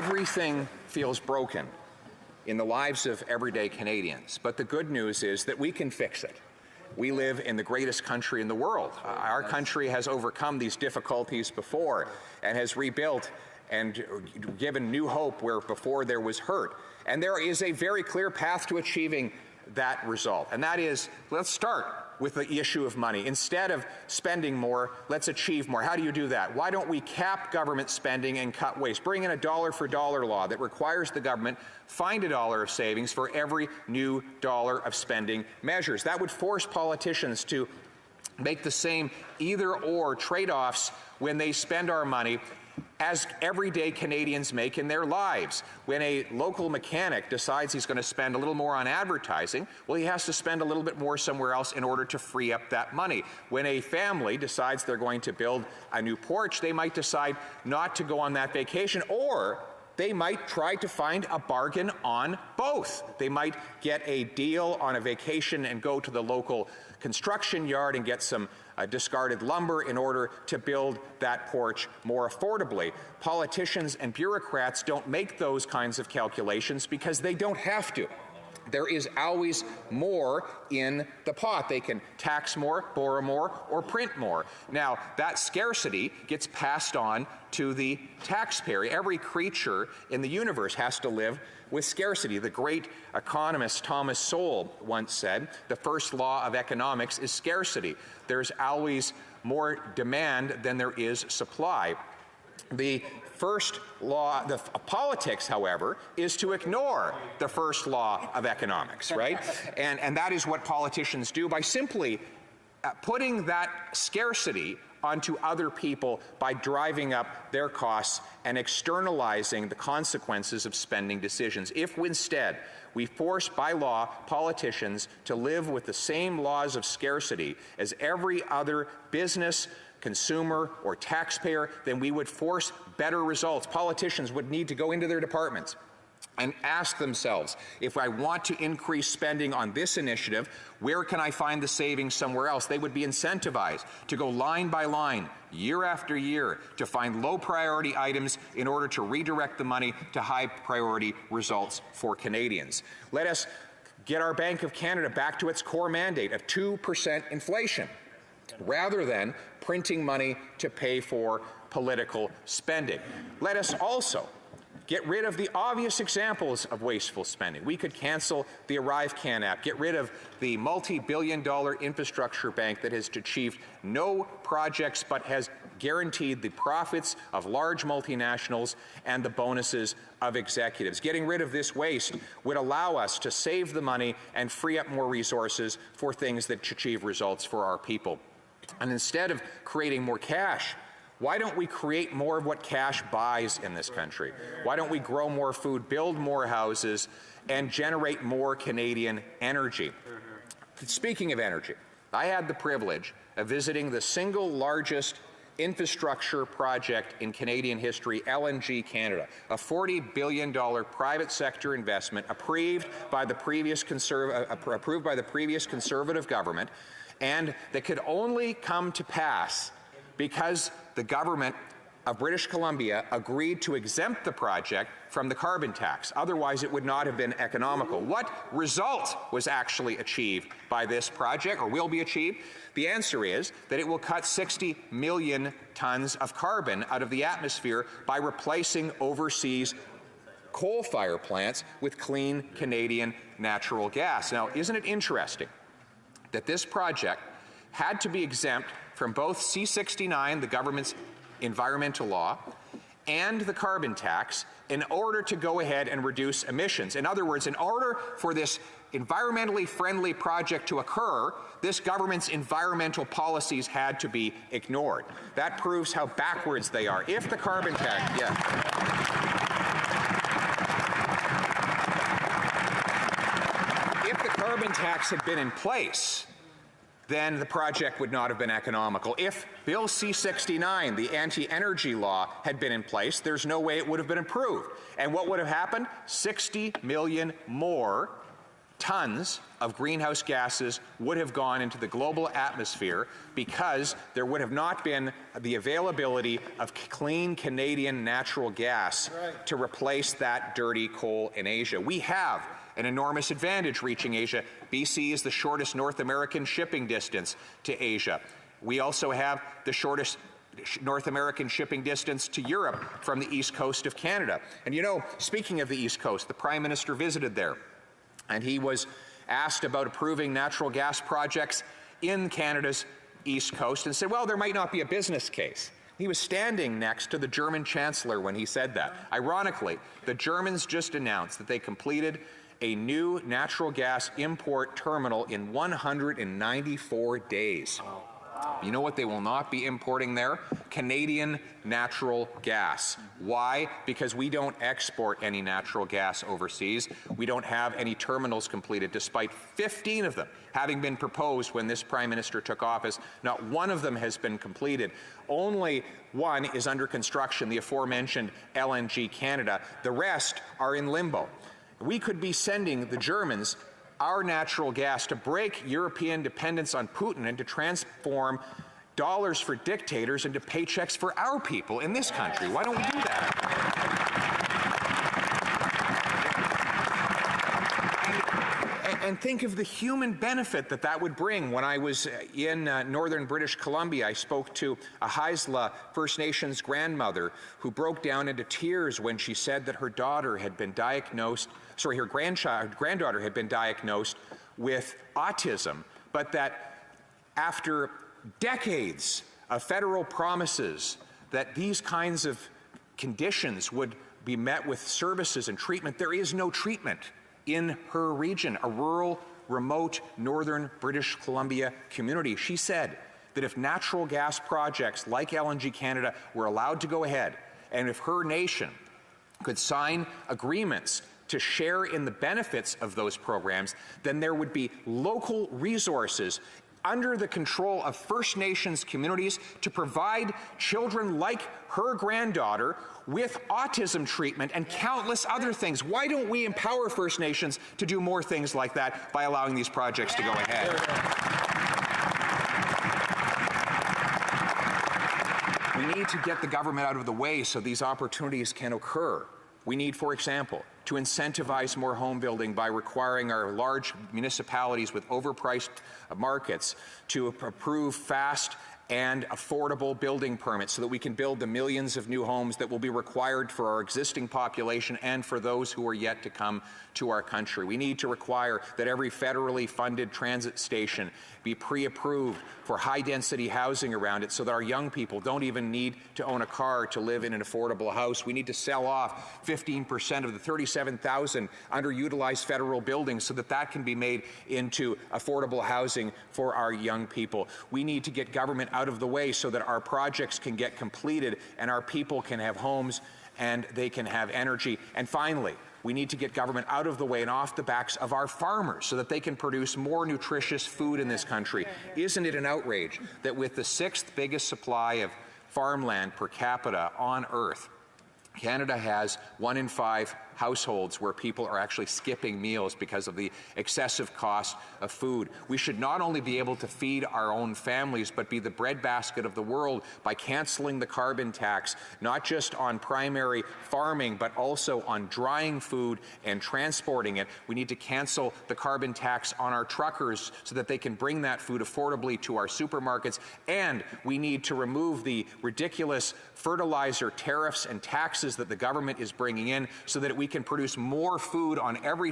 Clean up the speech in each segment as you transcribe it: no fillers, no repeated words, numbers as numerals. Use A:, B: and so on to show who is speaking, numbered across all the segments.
A: Everything feels broken in the lives of everyday Canadians, but the good news is that we can fix it. We live in the greatest country in the world. Our country has overcome these difficulties before and has rebuilt and given new hope where before there was hurt. And there is a very clear path to achieving that result, and that is, let's start with the issue of money. Instead of spending more, let's achieve more. How do you do that? Why don't we cap government spending and cut waste? Bring in a dollar-for-dollar law that requires the government find $1 of savings for every new dollar of spending measures. That would force politicians to make the same either-or trade-offs when they spend our money as everyday Canadians make in their lives. When a local mechanic decides he's going to spend a little more on advertising, well, he has to spend a little bit more somewhere else in order to free up that money. When a family decides they're going to build a new porch, they might decide not to go on that vacation, or they might try to find a bargain on both. They might get a deal on a vacation and go to the local construction yard and get some discarded lumber in order to build that porch more affordably. Politicians and bureaucrats don't make those kinds of calculations because they don't have to. There is always more in the pot. They can tax more, borrow more, or print more. Now, that scarcity gets passed on to the taxpayer. Every creature in the universe has to live with scarcity. The great economist Thomas Sowell once said, the first law of economics is scarcity. There's always more demand than there is supply. The first law of politics, however, is to ignore the first law of economics, right? And that is what politicians do by simply putting that scarcity onto other people by driving up their costs and externalizing the consequences of spending decisions. If instead we force by law politicians to live with the same laws of scarcity as every other business, consumer, or taxpayer, then we would force better results. Politicians would need to go into their departments and ask themselves, if I want to increase spending on this initiative, where can I find the savings somewhere else? They would be incentivized to go line by line, year after year, to find low priority items in order to redirect the money to high priority results for Canadians. Let us get our Bank of Canada back to its core mandate of 2% inflation, rather than printing money to pay for political spending. Let us also get rid of the obvious examples of wasteful spending. We could cancel the ArriveCan app, get rid of the multi-billion-dollar infrastructure bank that has achieved no projects but has guaranteed the profits of large multinationals and the bonuses of executives. Getting rid of this waste would allow us to save the money and free up more resources for things that achieve results for our people. And instead of creating more cash, why don't we create more of what cash buys in this country? Why don't we grow more food, build more houses, and generate more Canadian energy? Speaking of energy, I had the privilege of visiting the single largest infrastructure project in Canadian history, LNG Canada, a $40 billion private sector investment approved by the previous Conservative government, and that could only come to pass because the government of British Columbia agreed to exempt the project from the carbon tax. Otherwise, it would not have been economical. What result was actually achieved by this project, or will be achieved? The answer is that it will cut 60 million tons of carbon out of the atmosphere by replacing overseas coal-fired plants with clean Canadian natural gas. Now, isn't it interesting that this project had to be exempt from both C-69, the government's environmental law, and the carbon tax in order to go ahead and reduce emissions? In other words, in order for this environmentally friendly project to occur, this government's environmental policies had to be ignored. That proves how backwards they are. If the carbon tax, if the carbon tax had been in place, then the project would not have been economical. If Bill C-69, the anti-energy law, had been in place, there's no way it would have been approved. And what would have happened? 60 million more tons of greenhouse gases would have gone into the global atmosphere because there would have not been the availability of clean Canadian natural gas to replace that dirty coal in Asia. We have an enormous advantage reaching Asia. BC is the shortest North American shipping distance to Asia. We also have the shortest North American shipping distance to Europe from the east coast of Canada. And you know, speaking of the east coast, the Prime Minister visited there, and he was asked about approving natural gas projects in Canada's east coast and said, well, there might not be a business case. He was standing next to the German Chancellor when he said that. Ironically, the Germans just announced that they completed a new natural gas import terminal in 194 days. You know what they will not be importing there? Canadian natural gas. Why? Because we don't export any natural gas overseas. We don't have any terminals completed, despite 15 of them having been proposed when this Prime Minister took office. Not one of them has been completed. Only one is under construction, the aforementioned LNG Canada. The rest are in limbo. We could be sending the Germans our natural gas to break European dependence on Putin and to transform dollars for dictators into paychecks for our people in this country. Why don't we do that? And think of the human benefit that that would bring. When I was in northern British Columbia, I spoke to a Haisla First Nations grandmother who broke down into tears when she said that her daughter had been diagnosed, her granddaughter had been diagnosed with autism, but that after decades of federal promises that these kinds of conditions would be met with services and treatment, there is no treatment in her region, a rural, remote, northern British Columbia community. She said that if natural gas projects like LNG Canada were allowed to go ahead, and if her nation could sign agreements to share in the benefits of those programs, then there would be local resources under the control of First Nations communities to provide children like her granddaughter with autism treatment and countless other things. Why don't we empower First Nations to do more things like that by allowing these projects to go ahead? We need to get the government out of the way so these opportunities can occur. We need, for example, to incentivize more home building by requiring our large municipalities with overpriced markets to approve fast and affordable building permits so that we can build the millions of new homes that will be required for our existing population and for those who are yet to come to our country. We need to require that every federally funded transit station be pre-approved for high-density housing around it so that our young people don't even need to own a car to live in an affordable house. We need to sell off 15% of the 37,000 underutilized federal buildings so that that can be made into affordable housing for our young people. We need to get government out of the way so that our projects can get completed and our people can have homes and they can have energy. And finally, we need to get government out of the way and off the backs of our farmers so that they can produce more nutritious food in this country. Isn't it an outrage that with the 6th biggest supply of farmland per capita on Earth, Canada has 1 in 5 households where people are actually skipping meals because of the excessive cost of food. We should not only be able to feed our own families, but be the breadbasket of the world by canceling the carbon tax, not just on primary farming, but also on drying food and transporting it. We need to cancel the carbon tax on our truckers so that they can bring that food affordably to our supermarkets. And we need to remove the ridiculous fertilizer tariffs and taxes that the government is bringing in so that we can produce more food on every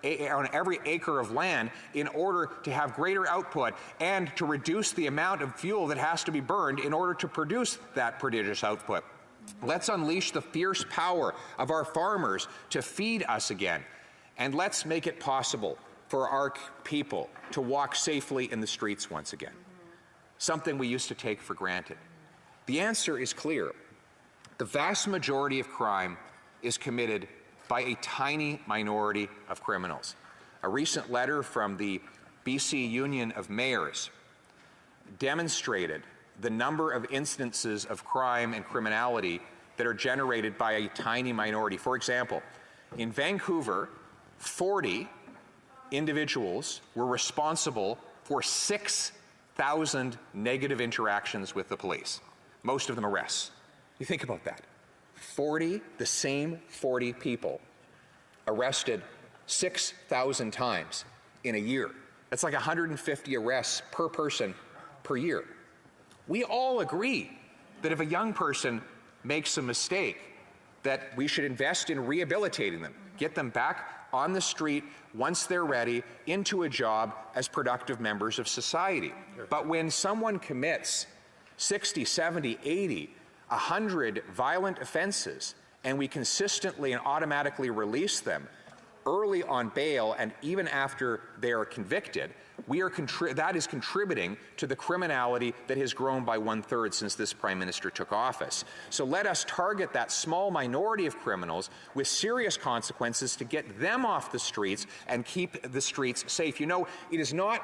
A: acre of land in order to have greater output and to reduce the amount of fuel that has to be burned in order to produce that prodigious output. Let's unleash the fierce power of our farmers to feed us again. And let's make it possible for our people to walk safely in the streets once again. Something we used to take for granted. The answer is clear. The vast majority of crime is committed by a tiny minority of criminals. A recent letter from the BC Union of Mayors demonstrated the number of instances of crime and criminality that are generated by a tiny minority. For example, in Vancouver, 40 individuals were responsible for 6,000 negative interactions with the police, most of them arrests. You think about that. The same 40 people arrested 6,000 times in a year. That's like 150 arrests per person per year. We all agree that if a young person makes a mistake, that we should invest in rehabilitating them, get them back on the street once they're ready into a job as productive members of society. But when someone commits 60, 70, 80, 100 violent offenses, and we consistently and automatically release them early on bail and even after they are convicted, that is contributing to the criminality that has grown by 1/3 since this Prime Minister took office. So let us target that small minority of criminals with serious consequences to get them off the streets and keep the streets safe. You know, it is not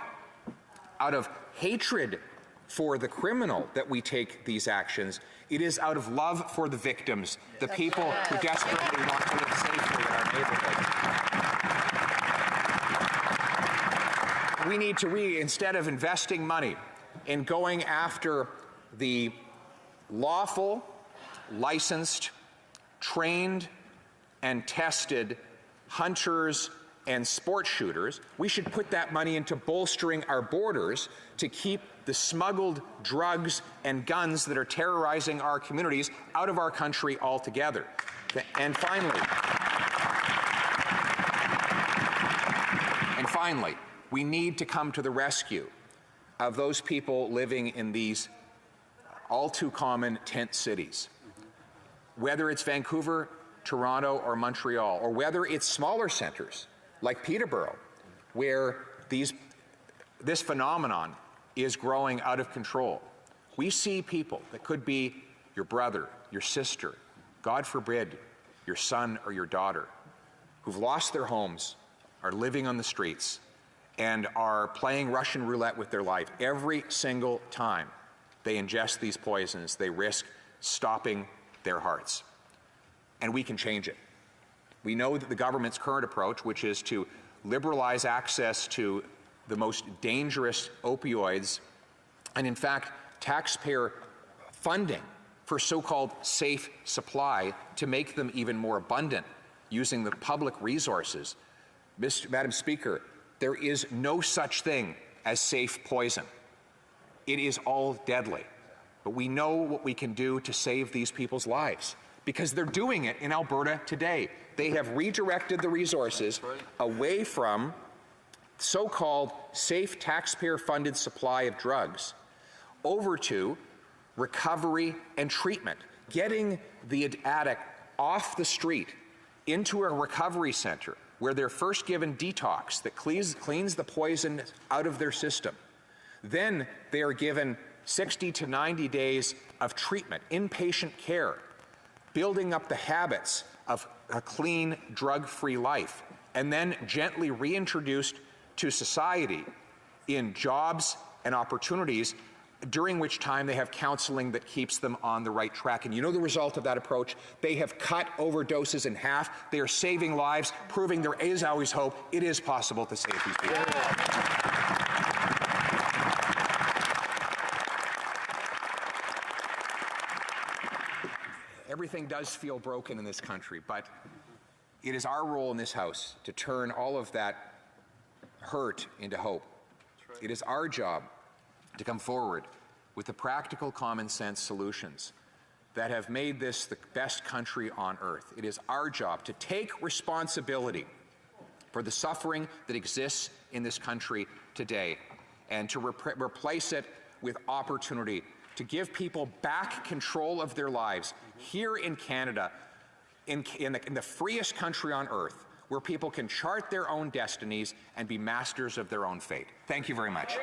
A: out of hatred for the criminal that we take these actions. It is out of love for the victims, the people who desperately want to live safely in our neighborhoods. We need to instead of investing money in going after the lawful, licensed, trained, and tested hunters and sport shooters, we should put that money into bolstering our borders to keep the smuggled drugs and guns that are terrorizing our communities out of our country altogether. And finally, we need to come to the rescue of those people living in these all too common tent cities. Whether it's Vancouver, Toronto, or Montreal, or whether it's smaller centers like Peterborough, where this phenomenon is growing out of control. We see people that could be your brother, your sister, God forbid, your son or your daughter, who've lost their homes, are living on the streets, and are playing Russian roulette with their life. Every single time they ingest these poisons, they risk stopping their hearts. And we can change it. We know that the government's current approach, which is to liberalize access to the most dangerous opioids, and in fact, taxpayer funding for so-called safe supply to make them even more abundant using the public resources. Madam Speaker, there is no such thing as safe poison. It is all deadly. But we know what we can do to save these people's lives, because they're doing it in Alberta today. They have redirected the resources away from so-called safe taxpayer-funded supply of drugs over to recovery and treatment, getting the addict off the street into a recovery center where they're first given detox that cleans the poison out of their system. Then they are given 60 to 90 days of treatment, inpatient care, building up the habits of a clean, drug-free life, and then gently reintroduced to society in jobs and opportunities, during which time they have counseling that keeps them on the right track. And you know the result of that approach? They have cut overdoses in half. They are saving lives, proving there is always hope. It is possible to save these people. Everything does feel broken in this country, but it is our role in this House to turn all of that hurt into hope. It is our job to come forward with the practical common sense solutions that have made this the best country on earth. It is our job to take responsibility for the suffering that exists in this country today and to replace it with opportunity, to give people back control of their lives here in Canada, in the freest country on earth, where people can chart their own destinies and be masters of their own fate. Thank you very much.